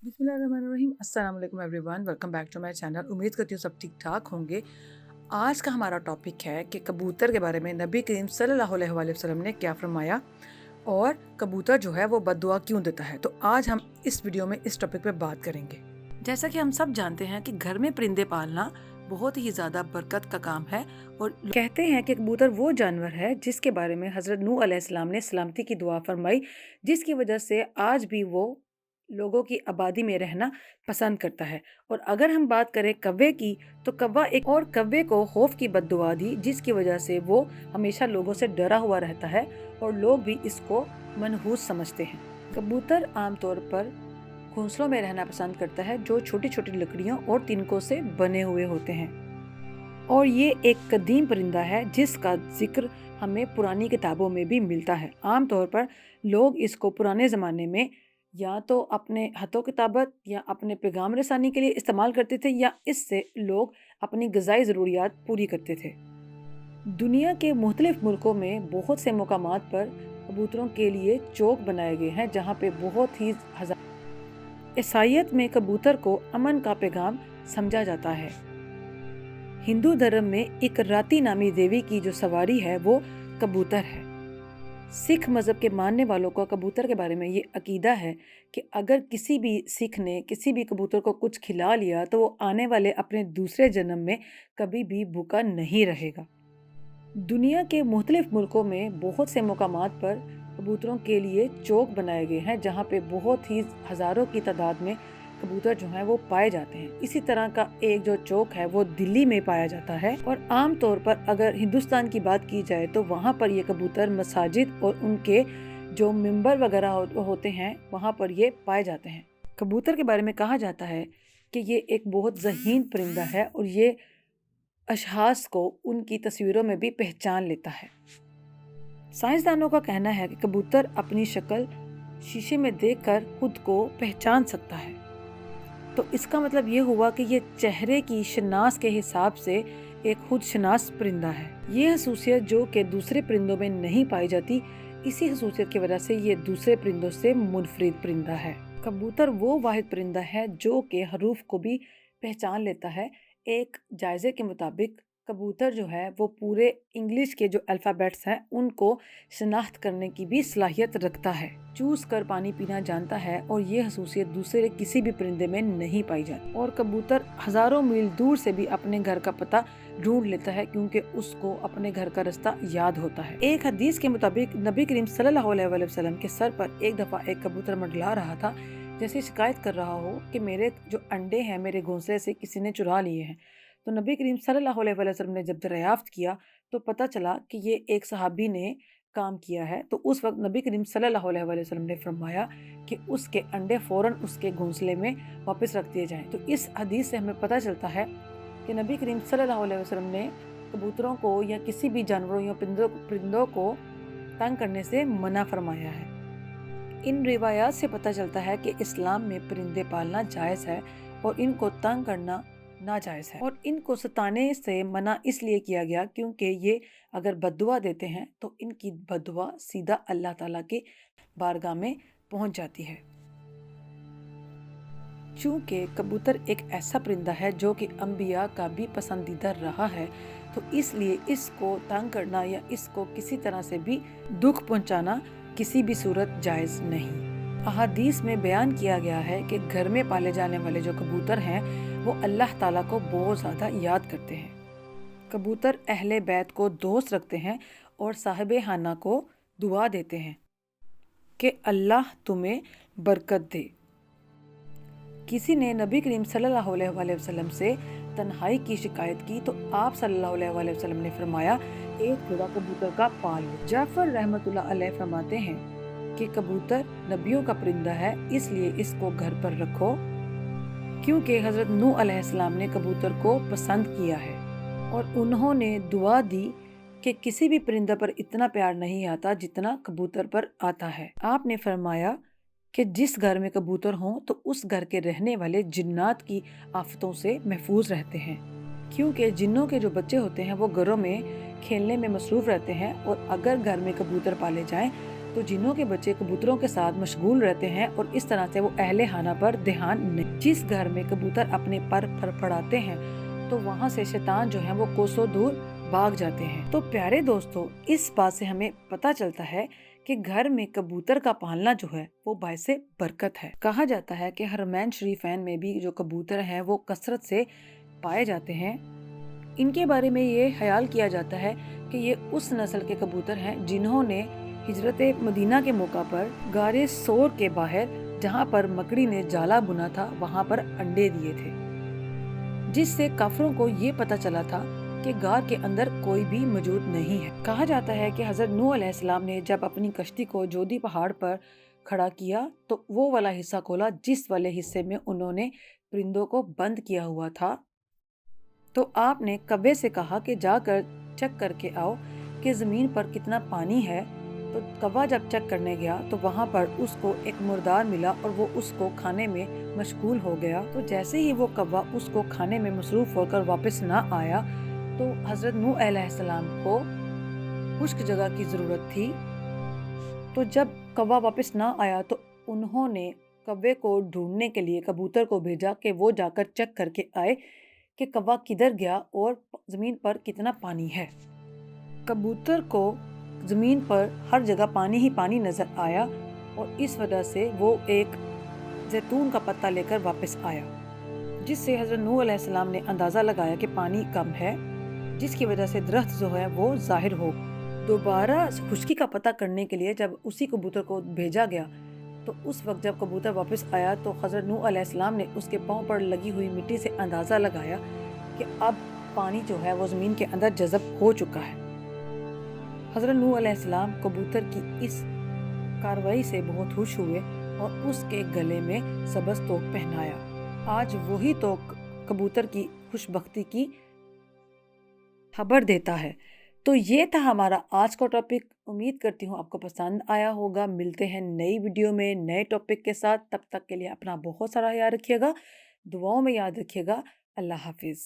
बिस्मिल्लाहिर्रहमानिर्रहीम। अस्सलाम वालेकुम everyone, welcome back to my channel. उम्मीद करती हूँ सब ठीक ठाक होंगे। आज का हमारा टॉपिक है कि कबूतर के बारे में नबी करीम सल्लल्लाहु अलैहि वसल्लम ने क्या फरमाया और कबूतर जो है वो बद्दुआ क्यों देता है। तो आज हम इस वीडियो में इस टॉपिक पे बात करेंगे। जैसा कि हम सब जानते हैं कि घर में परिंदे पालना बहुत ही ज़्यादा बरकत का काम है और कहते हैं कि कबूतर वो जानवर है जिसके बारे में हज़रत नूह अलैहिस्सलाम ने सलामती की दुआ फरमाई, जिसकी वजह से आज भी वो लोगों की आबादी में रहना पसंद करता है। और अगर हम बात करें कव्वे की, तो कव्वे को खौफ की बद्दुआ दी, जिसकी वजह से वो हमेशा लोगों से डरा हुआ रहता है और लोग भी इसको मनहूस समझते हैं। कबूतर आमतौर पर घोंसलों में रहना पसंद करता है जो छोटी छोटी लकड़ियों और तिनकों से बने हुए होते हैं, और ये एक कदीम परिंदा है जिसका जिक्र हमें पुरानी किताबों में भी मिलता है। आमतौर पर लोग इसको पुराने ज़माने में या तो अपने हथों किताबत या अपने पैगाम रसानी के लिए इस्तेमाल करते थे, या इससे लोग अपनी ग़िज़ाई ज़रूरियात पूरी करते थे। दुनिया के मुख्तलिफ मुल्कों में बहुत से मकामात पर कबूतरों के लिए चौक बनाए गए हैं, जहाँ पे बहुत ही ईसाईयत में कबूतर को अमन का पैगाम समझा जाता है। हिंदू धर्म में एक राती नामी देवी की जो सवारी है वो कबूतर है। सिख मज़हब के मानने वालों को कबूतर के बारे में ये अकीदा है कि अगर किसी भी सिख ने किसी भी कबूतर को कुछ खिला लिया तो वो आने वाले अपने दूसरे जन्म में कभी भी भूखा नहीं रहेगा। दुनिया के मुख्तलिफ मुल्कों में बहुत से मकामात पर कबूतरों के लिए चौक बनाए गए हैं, जहाँ पे बहुत ही हज़ारों की तादाद में कबूतर जो हैं वो पाए जाते हैं। इसी तरह का एक जो चौक है वो दिल्ली में पाया जाता है, और आम तौर पर अगर हिंदुस्तान की बात की जाए तो वहाँ पर ये कबूतर मसाजिद और उनके जो मिंबर वगैरह होते हैं वहाँ पर ये पाए जाते हैं। कबूतर के बारे में कहा जाता है कि ये एक बहुत ज़हीन परिंदा है और ये अशखास को उनकी तस्वीरों में भी पहचान लेता है। साइंसदानों का कहना है कि कबूतर अपनी शक्ल शीशे में देखकर खुद को पहचान सकता है। तो इसका मतलब ये हुआ कि ये चेहरे की शनास के हिसाब से एक खुद शनास परिंदा है। ये खसूसियत जो कि दूसरे परिंदों में नहीं पाई जाती, इसी खसूसियत की वजह से ये दूसरे परिंदों से मुनफरिद परिंदा है। कबूतर वो वाहिद परिंदा है जो कि हरूफ को भी पहचान लेता है। एक जायजे के मुताबिक कबूतर जो है वो पूरे इंग्लिश के जो अल्फ़ाबेट्स हैं उनको शनाख्त करने की भी सलाहियत रखता है। चूस कर पानी पीना जानता है और ये खसूसियत दूसरे किसी भी परिंदे में नहीं पाई जाती। और कबूतर हज़ारों मील दूर से भी अपने घर का पता ढूंढ लेता है क्योंकि उसको अपने घर का रास्ता याद होता है। एक हदीस के मुताबिक नबी करीम सल्लल्लाहु अलैहि वसल्लम के सर पर एक दफ़ा एक कबूतर मंडला रहा था, जैसे शिकायत कर रहा हो कि मेरे जो अंडे हैं मेरे घोंसले से किसी ने चुरा लिए हैं। तो नबी करीम सल्लल्लाहु अलैहि वसल्लम ने जब दरियाफ्त किया तो पता चला कि ये एक सहाबी ने काम किया है। तो उस वक्त नबी करीम सल्लल्लाहु अलैहि वसल्लम ने फरमाया कि उसके अंडे फ़ौरन उसके घोंसले में वापस रख दिए जाएं। तो इस हदीस से हमें पता चलता है कि नबी करीम सल्लल्लाहु अलैहि वसल्लम ने कबूतरों को या किसी भी जानवरों या परिंदों को तंग करने से मना फरमाया है। इन रिवायात से पता चलता है कि इस्लाम में परिंदे पालना जायज़ है और इनको तंग करना नाजायज़ है, और इनको सताने से मना इसलिए किया गया क्योंकि ये अगर बद्दुआ देते हैं तो इनकी बद्दुआ सीधा अल्लाह ताला के बारगाह में पहुंच जाती है। चूँकि कबूतर एक ऐसा परिंदा है जो कि अंबिया का भी पसंदीदा रहा है, तो इसलिए इसको तंग करना या इसको किसी तरह से भी दुख पहुंचाना किसी भी सूरत जायज़ नहीं। अहादीस में बयान किया गया है कि घर में पाले जाने वाले जो कबूतर हैं वो अल्लाह ताला को बहुत ज़्यादा याद करते हैं। कबूतर अहले बैत को दोस्त रखते हैं और साहिब खाना को दुआ देते हैं कि अल्लाह तुम्हें बरकत दे। किसी ने नबी करीम सल्लल्लाहु अलैहि वसल्लम से तन्हाई की शिकायत की तो आप सल्लल्लाहु अलैहि वसल्लम ने फरमाया, एक जोड़ा कबूतर का पाल लो। जाफर रहमतुल्लाह अलैह फरमाते हैं कि कबूतर नबियों का परिंदा है, इसलिए इसको घर पर रखो, क्योंकि हज़रत नूह अलैहिस्सलाम ने कबूतर को पसंद किया है और उन्होंने दुआ दी कि किसी भी परिंदा पर इतना प्यार नहीं आता जितना कबूतर पर आता है। आपने फरमाया कि जिस घर में कबूतर हों तो उस घर के रहने वाले जिन्नात की आफतों से महफूज रहते हैं, क्योंकि जिन्नों के जो बच्चे होते हैं वो घरों में खेलने में मसरूफ़ रहते हैं, और अगर घर में कबूतर पाले जाएं तो जिन्हों के बच्चे कबूतरों के साथ मशगूल रहते हैं और इस तरह से वो अहले खाना पर ध्यान नहीं। जिस घर में कबूतर अपने पर फड़फड़ाते हैं तो वहाँ से शैतान जो है वो कोसों दूर भाग जाते हैं। तो प्यारे दोस्तों, इस बात से हमें पता चलता है कि घर में कबूतर का पालना जो है वो बायसे बरकत है। कहा जाता है कि हरमैन शरीफैन में भी जो कबूतर हैं वो कसरत से पाए जाते हैं। इनके बारे में ये ख्याल किया जाता है कि ये उस नस्ल के कबूतर हैं जिन्होंने हिजरत मदीना के मौका पर गारे सोर के बाहर, जहाँ पर मकड़ी ने जाला बुना था, वहाँ पर अंडे दिए थे, जिससे काफिरों को ये पता चला था कि गार के अंदर कोई भी मौजूद नहीं है। कहा जाता है कि हजरत नूह अलैहिस्सलाम ने जब अपनी कश्ती को जोदी पहाड़ पर खड़ा किया तो वो वाला हिस्सा खोला जिस वाले हिस्से में उन्होंने परिंदों को बंद किया हुआ था। तो आपने कव्वे से कहा कि जाकर चेक करके आओ कि जमीन पर कितना पानी है। तो कौवा जब चेक करने गया तो वहाँ पर उसको एक मुर्दार मिला और वो उसको खाने में मशगूल हो गया। तो जैसे ही वो कौवा उसको खाने में मसरूफ होकर वापस ना आया तो हजरत नूह अलैहिस्सलाम को खुश्क जगह की ज़रूरत थी। तो जब कौवा वापस ना आया तो उन्होंने कौवे को ढूंढने के लिए कबूतर को भेजा कि वो जाकर चेक करके आए कि कौवा किधर गया और ज़मीन पर कितना पानी है। कबूतर को ज़मीन पर हर जगह पानी ही पानी नज़र आया और इस वजह से वो एक जैतून का पत्ता लेकर वापस आया, जिससे हज़रत नूह अलैहिस्सलाम ने अंदाज़ा लगाया कि पानी कम है, जिसकी वजह से दरख्त जो है वो ज़ाहिर हो। दोबारा खुश्की का पता करने के लिए जब उसी कबूतर को भेजा गया तो उस वक्त जब कबूतर वापस आया तो हज़रत नूह अलैहिस्सलाम ने उसके पाँव पर लगी हुई मिट्टी से अंदाज़ा लगाया कि अब पानी जो है वो ज़मीन के अंदर जज़ब हो चुका है। हज़रत नूह अलैहिस्सलाम कबूतर की इस कार्रवाई से बहुत खुश हुए और उसके गले में सब्ज़ तोक पहनाया। आज वही तोक कबूतर की खुशबख्ती की खबर देता है। तो ये था हमारा आज का टॉपिक। उम्मीद करती हूँ आपको पसंद आया होगा। मिलते हैं नई वीडियो में नए टॉपिक के साथ। तब तक के लिए अपना बहुत सारा ख्याल रखिएगा, दुआओं में याद रखिएगा। अल्लाह हाफिज़।